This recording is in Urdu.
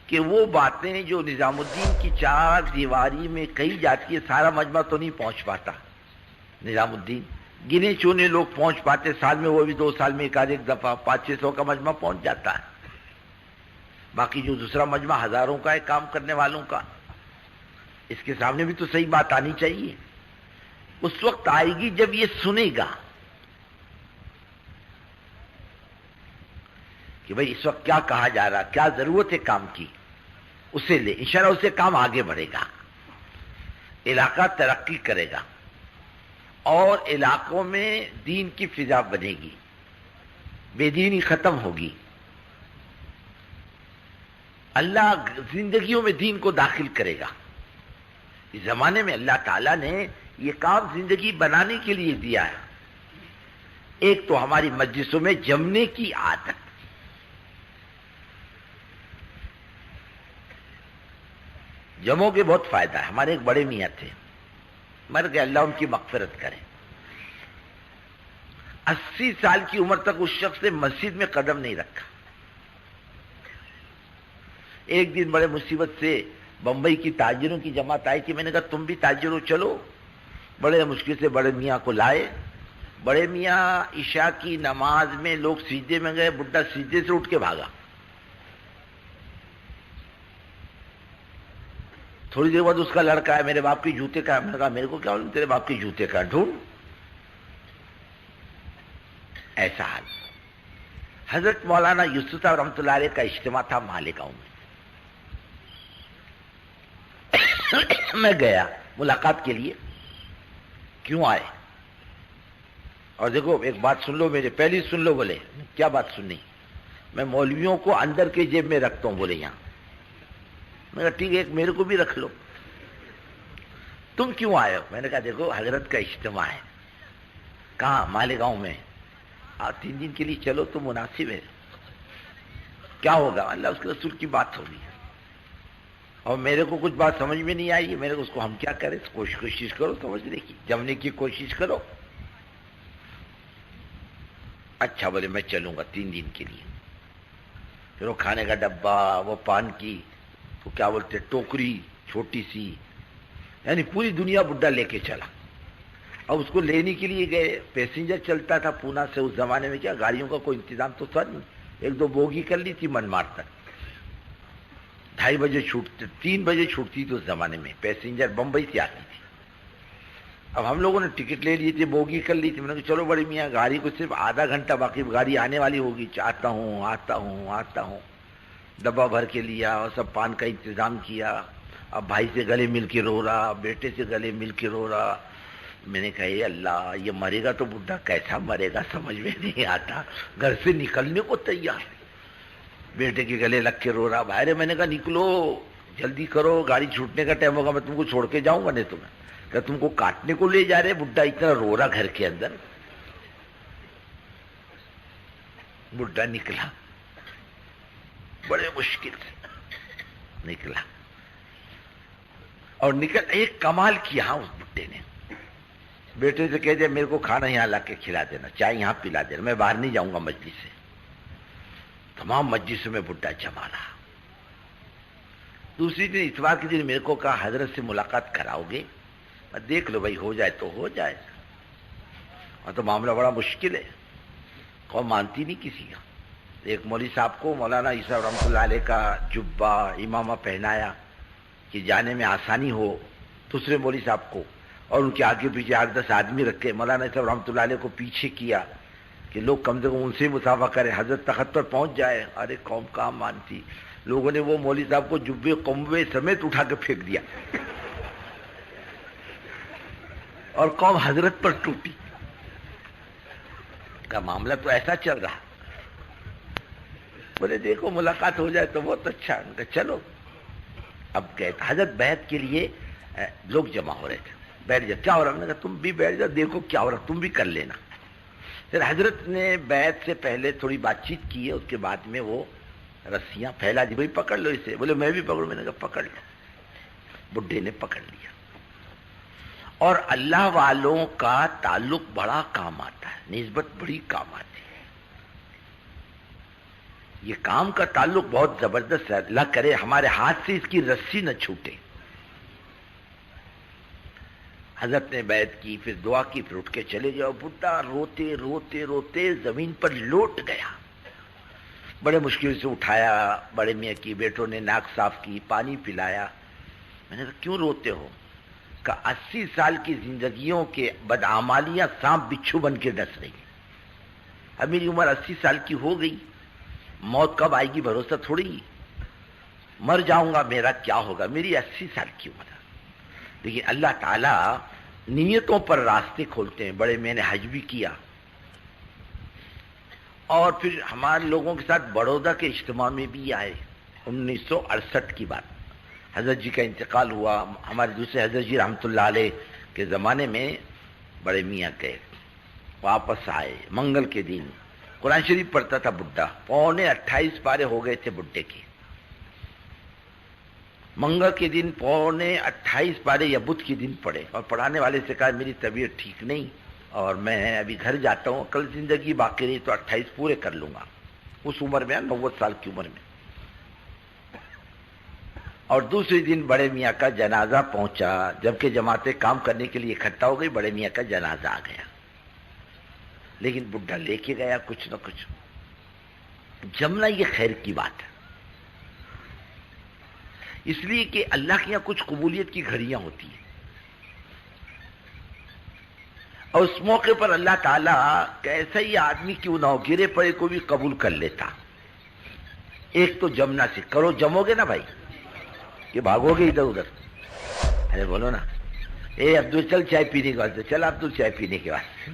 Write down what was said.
کہ وہ باتیں جو نظام الدین کی چار دیواری میں کہی جاتی ہے سارا مجمع تو نہیں پہنچ پاتا نظام الدین، گنے چونے لوگ پہنچ پاتے، سال میں وہ بھی 2 سال میں ایک دفعہ 500-600 کا مجمع پہنچ جاتا ہے، باقی جو دوسرا مجمع ہزاروں کا ہے کام کرنے والوں کا، اس کے سامنے بھی تو صحیح بات آنی چاہیے۔ اس وقت آئے گی جب یہ سنے گا کہ بھئی اس وقت کیا کہا جا رہا، کیا ضرورت ہے کام کی، اسے لے، انشاءاللہ اسے کام آگے بڑھے گا، علاقہ ترقی کرے گا اور علاقوں میں دین کی فضا بنے گی، بے دینی ختم ہوگی، اللہ زندگیوں میں دین کو داخل کرے گا۔ اس زمانے میں اللہ تعالیٰ نے یہ کام زندگی بنانے کے لیے دیا ہے۔ ایک تو ہماری مجلسوں میں جمنے کی عادت، جمعوں کے بہت فائدہ ہے۔ ہمارے ایک بڑے میاں تھے، مر گئے، اللہ ان کی مغفرت کرے، 80 سال کی عمر تک اس شخص نے مسجد میں قدم نہیں رکھا۔ ایک دن بڑے مصیبت سے بمبئی کی تاجروں کی جماعت آئی تھی، میں نے کہا تم بھی تاجر ہو، چلو، بڑے مشکل سے بڑے میاں کو لائے۔ بڑے میاں عشاء کی نماز میں لوگ سجدے میں گئے، بڈھا سجدے سے اٹھ کے بھاگا۔ تھوڑی دیر بعد اس کا لڑکا ہے، میرے باپ کے جوتے کا ہے۔ میں نے کہا میرے کو کیا معلوم تیرے باپ کے جوتے کا، ڈھونڈ۔ ایسا حال۔ حضرت مولانا یوسف صاحب رحمۃ اللہ علیہ کا اجتماع تھا مالیگاؤں میں، میں گیا ملاقات کے لیے۔ کیوں آئے؟ اور دیکھو ایک بات سن لو میرے، پہلی سن لو۔ بولے کیا بات سننی؟ میں مولویوں کو اندر کے جیب میں رکھتا ہوں، بولے یہاں۔ میں نے کہا ٹھیک ہے، ایک میرے کو بھی رکھ لو۔ تم کیوں آئے ہو؟ میں نے کہا دیکھو حضرت کا اجتماع ہے۔ کہاں؟ مالیگاؤں میں۔ 3 دن کے لیے چلو تو مناسب ہے۔ کیا ہوگا؟ اللہ اس کے رسول کی بات ہوگی، اور میرے کو کچھ بات سمجھ میں نہیں آئی، میرے کو اس کو ہم کیا کریں، کوشش کرو سمجھنے کی، جمنے کی کوشش کرو۔ اچھا بولے میں چلوں گا 3 دن کے لیے۔ پھر وہ کھانے کا ڈبہ، وہ پان کی تو کیا بولتے ٹوکری چھوٹی سی، یعنی پوری دنیا بڈھا لے کے چلا۔ اب اس کو لینے کے لیے گئے، پیسنجر چلتا تھا پونا سے، اس زمانے میں کیا گاڑیوں کا کوئی انتظام تو تھا نہیں، 1-2 بوگی کر لی تھی من مار تک، 2:30 بجے چھوٹتے، 3 بجے چھوٹتی تھی اس زمانے میں، پیسنجر بمبئی سے آتی تھی۔ اب ہم لوگوں نے ٹکٹ لے لی تھی، بوگی کر لی تھی۔ میں نے کہا چلو بڑے میاں گاڑی کو صرف آدھا گھنٹہ باقی، گاڑی آنے والی ہوگی، آتا ہوں۔ ڈبہ بھر کے لیا اور سب پان کا انتظام کیا۔ اب بھائی سے گلے مل کے رو رہا، بیٹے سے گلے مل کے رو رہا۔ میں نے کہا اے اللہ، یہ مرے گا تو بڈھا کیسا مرے گا سمجھ میں نہیں آتا، گھر سے نکلنے کو تیار۔ بیٹے کے گلے لگ کے رو رہا، بھائی میں نے کہا نکلو جلدی کرو، گاڑی چھوٹنے کا ٹائم ہوگا، میں تم کو چھوڑ کے جاؤں گا، نہیں تمہیں کہ تم کو کاٹنے کو لے جا رہے۔ بڈھا اتنا رو رہا گھر کے اندر۔ بڈھا نکلا، بڑے مشکل سے نکلا، اور ایک کمال کیا اس بڈھے نے، بیٹے سے کہہ دیا میرے کو کھانا یہاں لا کے کھلا دینا، چائے یہاں پلا دینا، میں باہر نہیں جاؤں گا مجلس سے۔ تمام مجلسوں میں بڈھا جمع رہا۔ دوسری دن اتوار کے دن میرے کو کہا حضرت سے ملاقات کراؤ گے؟ میں دیکھ لو بھائی، ہو جائے تو ہو جائے، اور تو معاملہ بڑا مشکل ہے، قوم مانتی نہیں کسی کا۔ ایک مولوی صاحب کو مولانا عیسیٰ رحمۃ اللہ علیہ کا جبہ امامہ پہنایا کہ جانے میں آسانی ہو، دوسرے مولوی صاحب کو، اور ان کے آگے پیچھے 8-10 آدمی رکھے، مولانا عیسیٰ رحمۃ اللہ علیہ کو پیچھے کیا کہ لوگ کم سے کم ان سے مسافہ کریں، حضرت تخت پر پہنچ جائے۔ ارے قوم کہاں مانتی، لوگوں نے وہ مولوی صاحب کو جبے قمبے سمیت اٹھا کے پھینک دیا، اور قوم حضرت پر ٹوٹی۔ کا معاملہ تو ایسا چل رہا۔ بولے دیکھو ملاقات ہو جائے تو بہت اچھا۔ چلو اب گئے، حضرت بیعت کے لیے لوگ جمع ہو رہے تھے، بیٹھ جا، کیا ہو رہا؟ میں نے کہا تم بھی بیٹھ جاؤ، دیکھو کیا ہو رہا، تم بھی کر لینا۔ پھر حضرت نے بیعت سے پہلے تھوڑی بات چیت کی ہے، اس کے بعد میں وہ رسیاں پھیلا دی، بھائی پکڑ لو اسے۔ بولے میں بھی پکڑوں؟ میں نے کہا پکڑ لو۔ بڈھے نے پکڑ لیا۔ اور اللہ والوں کا تعلق بڑا کام آتا ہے، نسبت بڑی کام آتی ہے۔ یہ کام کا تعلق بہت زبردست ہے، اللہ کرے ہمارے ہاتھ سے اس کی رسی نہ چھوٹے۔ حضرت نے بیعت کی، پھر دعا کی، پھر اٹھ کے چلے جاؤ۔ بڈھا روتے روتے روتے زمین پر لوٹ گیا۔ بڑے مشکل سے اٹھایا، بڑے میاں کی بیٹوں نے ناک صاف کی، پانی پلایا۔ میں نے کہا کیوں روتے ہو؟ کہ 80 سال کی زندگیوں کے بدعمالیاں سانپ بچھو بن کے ڈس رہی ہیں۔ اب میری عمر 80 سال کی ہو گئی، موت کب آئے گی بھروسہ تھوڑی، مر جاؤں گا، میرا کیا ہوگا؟ میری 80 سال کی عمر ہے۔ لیکن اللہ تعالیٰ نیتوں پر راستے کھولتے ہیں۔ بڑے میں نے حج بھی کیا، اور پھر ہمارے لوگوں کے ساتھ بڑودہ کے اجتماع میں بھی آئے۔ 1968 کی بات، حضرت جی کا انتقال ہوا۔ ہمارے دوسرے حضرت جی رحمۃ اللہ علیہ کے زمانے میں بڑے میاں گئے، واپس آئے منگل کے دن۔ قرآن شریف پڑھتا تھا بڈھا، 28 پارے ہو گئے تھے بڈھے کے۔ منگل کے دن 28 پارے یا بدھ کے دن پڑھے، اور پڑھانے والے سے کہا میری طبیعت ٹھیک نہیں اور میں ابھی گھر جاتا ہوں، کل زندگی باقی رہی تو 28 پورے کر لوں گا۔ اس عمر میں 90 سال کی عمر میں۔ اور دوسرے دن بڑے میاں کا جنازہ پہنچا، جبکہ جماعتیں کام کرنے کے لیے اکٹھا ہو گئی، بڑے میاں کا جنازہ آ گیا۔ لیکن بڈھا لے کے گیا کچھ نہ کچھ۔ جمنا یہ خیر کی بات ہے، اس لیے کہ اللہ کے یہاں کچھ قبولیت کی گھڑیاں ہوتی ہیں، اور اس موقع پر اللہ تعالیٰ کیسا ہی آدمی کیوں نہ ہو، گرے پڑے کو بھی قبول کر لیتا۔ ایک تو جمنا سے کرو، جمو گے نا بھائی کہ بھاگو گے ادھر ادھر؟ ارے بولو نا، اے عبدل چل چائے پینے کے واسطے، چل عبدل چائے پینے کے واسطے،